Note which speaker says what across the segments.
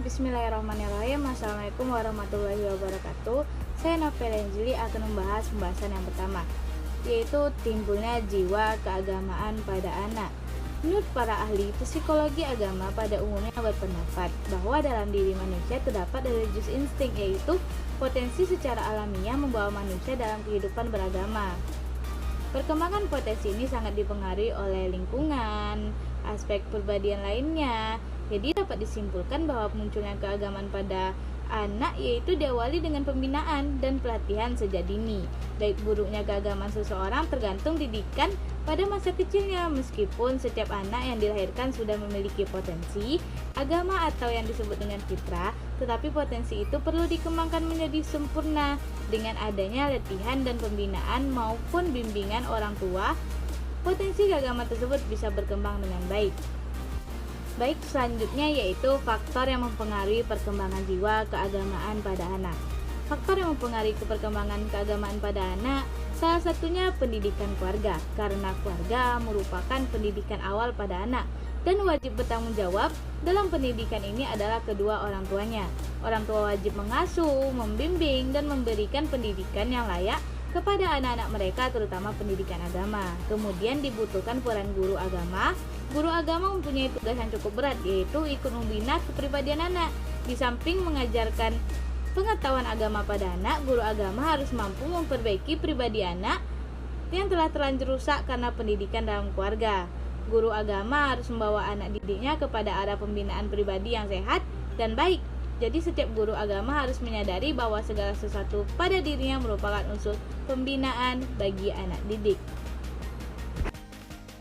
Speaker 1: Bismillahirrahmanirrahim. Assalamualaikum warahmatullahi wabarakatuh. Saya Novel Anjeli akan membahas pembahasan yang pertama, yaitu timbulnya jiwa keagamaan pada anak. Menurut para ahli psikologi agama pada umumnya berpendapat bahwa dalam diri manusia terdapat religious instinct, yaitu potensi secara alamiah membawa manusia dalam kehidupan beragama. Perkembangan potensi ini sangat dipengaruhi oleh lingkungan, aspek kepribadian lainnya. Jadi dapat disimpulkan bahwa munculnya keagamaan pada anak yaitu diawali dengan pembinaan dan pelatihan sejak dini. Baik buruknya keagamaan seseorang tergantung didikan pada masa kecilnya. Meskipun setiap anak yang dilahirkan sudah memiliki potensi agama atau yang disebut dengan fitrah, tetapi potensi itu perlu dikembangkan menjadi sempurna dengan adanya latihan dan pembinaan maupun bimbingan orang tua. Potensi keagamaan tersebut bisa berkembang dengan baik. Baik, selanjutnya yaitu faktor yang mempengaruhi perkembangan jiwa keagamaan pada anak. Faktor yang mempengaruhi perkembangan keagamaan pada anak, salah satunya pendidikan keluarga, karena keluarga merupakan pendidikan awal pada anak dan wajib bertanggung jawab dalam pendidikan ini adalah kedua orang tuanya. Orang tua wajib mengasuh, membimbing, dan memberikan pendidikan yang layak kepada anak-anak mereka, terutama pendidikan agama. Kemudian dibutuhkan peran guru agama. Guru agama mempunyai tugas yang cukup berat, yaitu ikut membina kepribadian anak. Di samping mengajarkan pengetahuan agama pada anak, guru agama harus mampu memperbaiki pribadi anak yang telah terlanjur rusak karena pendidikan dalam keluarga. Guru agama harus membawa anak didiknya kepada arah pembinaan pribadi yang sehat dan baik. Jadi setiap guru agama harus menyadari bahwa segala sesuatu pada dirinya merupakan unsur pembinaan bagi anak didik.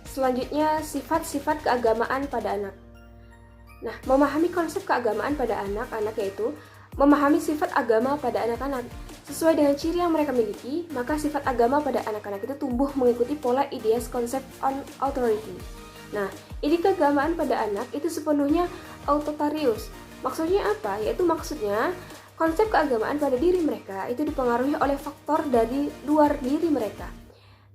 Speaker 2: Selanjutnya, sifat-sifat keagamaan pada anak. Nah, memahami konsep keagamaan pada anak-anak yaitu memahami sifat agama pada anak-anak. Sesuai dengan ciri yang mereka miliki, maka sifat agama pada anak-anak itu tumbuh mengikuti pola ideas konsep on authority. Nah, ide keagamaan pada anak itu sepenuhnya autoritarius. Maksudnya apa? Yaitu maksudnya konsep keagamaan pada diri mereka itu dipengaruhi oleh faktor dari luar diri mereka.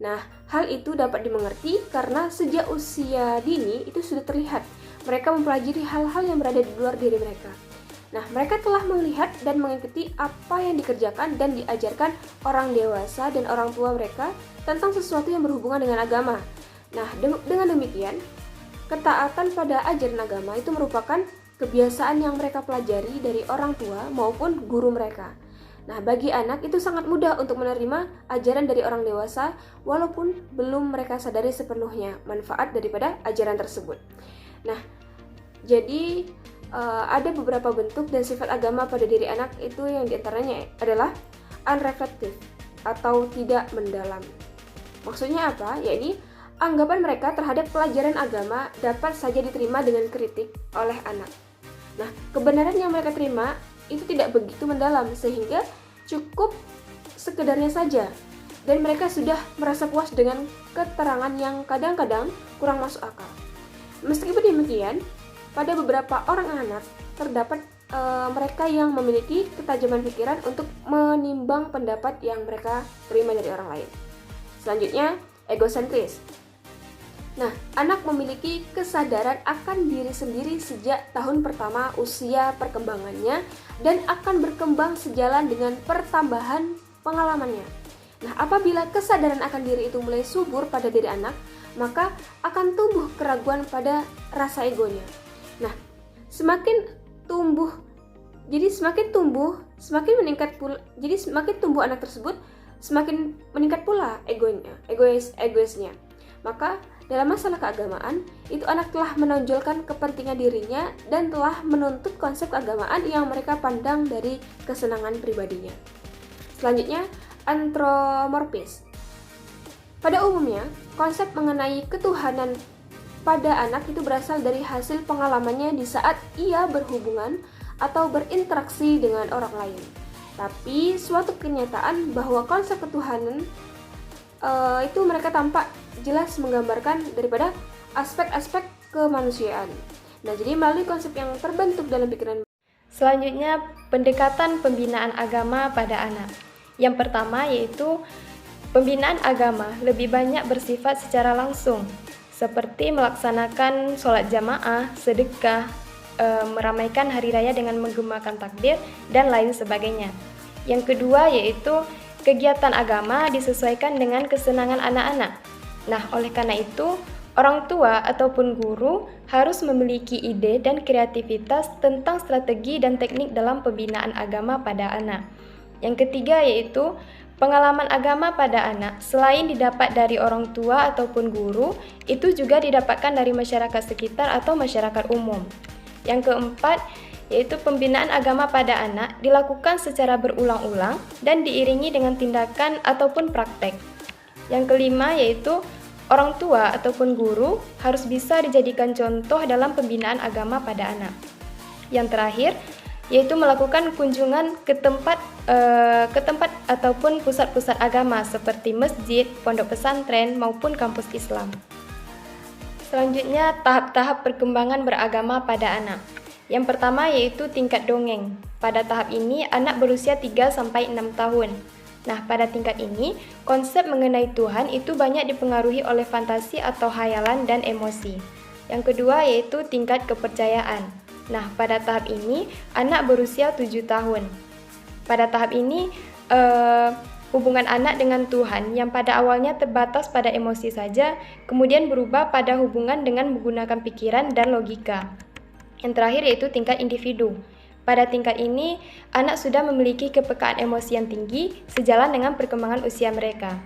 Speaker 2: Nah, hal itu dapat dimengerti karena sejak usia dini itu sudah terlihat mereka mempelajari hal-hal yang berada di luar diri mereka. Nah, mereka telah melihat dan mengikuti apa yang dikerjakan dan diajarkan orang dewasa dan orang tua mereka tentang sesuatu yang berhubungan dengan agama. Nah, dengan demikian, ketaatan pada ajaran agama itu merupakan kebiasaan yang mereka pelajari dari orang tua maupun guru mereka. Nah, bagi anak itu sangat mudah untuk menerima ajaran dari orang dewasa walaupun belum mereka sadari sepenuhnya manfaat daripada ajaran tersebut. Nah, jadi ada beberapa bentuk dan sifat agama pada diri anak itu yang diantaranya adalah unreflective atau tidak mendalam. Maksudnya apa? Yakni anggapan mereka terhadap pelajaran agama dapat saja diterima dengan kritik oleh anak. Nah, kebenaran yang mereka terima itu tidak begitu mendalam sehingga cukup sekedarnya saja dan mereka sudah merasa puas dengan keterangan yang kadang-kadang kurang masuk akal. Meskipun demikian, pada beberapa orang anak terdapat mereka yang memiliki ketajaman pikiran untuk menimbang pendapat yang mereka terima dari orang lain. Selanjutnya, egosentris. Nah, anak memiliki kesadaran akan diri sendiri sejak tahun pertama usia perkembangannya dan akan berkembang sejalan dengan pertambahan pengalamannya. Nah, apabila kesadaran akan diri itu mulai subur pada diri anak, maka akan tumbuh keraguan pada rasa egonya. Nah, semakin tumbuh anak tersebut, semakin meningkat pula egoisnya. Maka dalam masalah keagamaan, itu anak telah menonjolkan kepentingan dirinya dan telah menuntut konsep keagamaan yang mereka pandang dari kesenangan pribadinya. Selanjutnya, anthropomorphis. Pada umumnya, konsep mengenai ketuhanan pada anak itu berasal dari hasil pengalamannya di saat ia berhubungan atau berinteraksi dengan orang lain. Tapi suatu kenyataan bahwa konsep ketuhanan itu mereka tampak jelas menggambarkan daripada aspek-aspek kemanusiaan. Nah, jadi melalui konsep yang terbentuk dalam pikiran.
Speaker 3: Selanjutnya, pendekatan pembinaan agama pada anak. Yang pertama yaitu pembinaan agama lebih banyak bersifat secara langsung, seperti melaksanakan sholat jamaah, sedekah, meramaikan hari raya dengan menggemakan takbir dan lain sebagainya. Yang kedua yaitu kegiatan agama disesuaikan dengan kesenangan anak-anak. Nah, oleh karena itu, orang tua ataupun guru harus memiliki ide dan kreativitas tentang strategi dan teknik dalam pembinaan agama pada anak. Yang ketiga yaitu pengalaman agama pada anak selain didapat dari orang tua ataupun guru, itu juga didapatkan dari masyarakat sekitar atau masyarakat umum. Yang keempat yaitu pembinaan agama pada anak dilakukan secara berulang-ulang dan diiringi dengan tindakan ataupun praktek. Yang kelima yaitu orang tua ataupun guru harus bisa dijadikan contoh dalam pembinaan agama pada anak. Yang terakhir yaitu melakukan kunjungan ke tempat ataupun pusat-pusat agama seperti masjid, pondok pesantren maupun kampus Islam. Selanjutnya, tahap-tahap perkembangan beragama pada anak. Yang pertama yaitu tingkat dongeng. Pada tahap ini anak berusia 3-6 tahun. Nah, pada tingkat ini, konsep mengenai Tuhan itu banyak dipengaruhi oleh fantasi atau hayalan dan emosi. Yang kedua yaitu tingkat kepercayaan. Nah, pada tahap ini, anak berusia 7 tahun. Pada tahap ini, hubungan anak dengan Tuhan yang pada awalnya terbatas pada emosi saja, kemudian berubah pada hubungan dengan menggunakan pikiran dan logika. Yang terakhir yaitu tingkat individu. Pada tingkat ini, anak sudah memiliki kepekaan emosi yang tinggi sejalan dengan perkembangan usia mereka.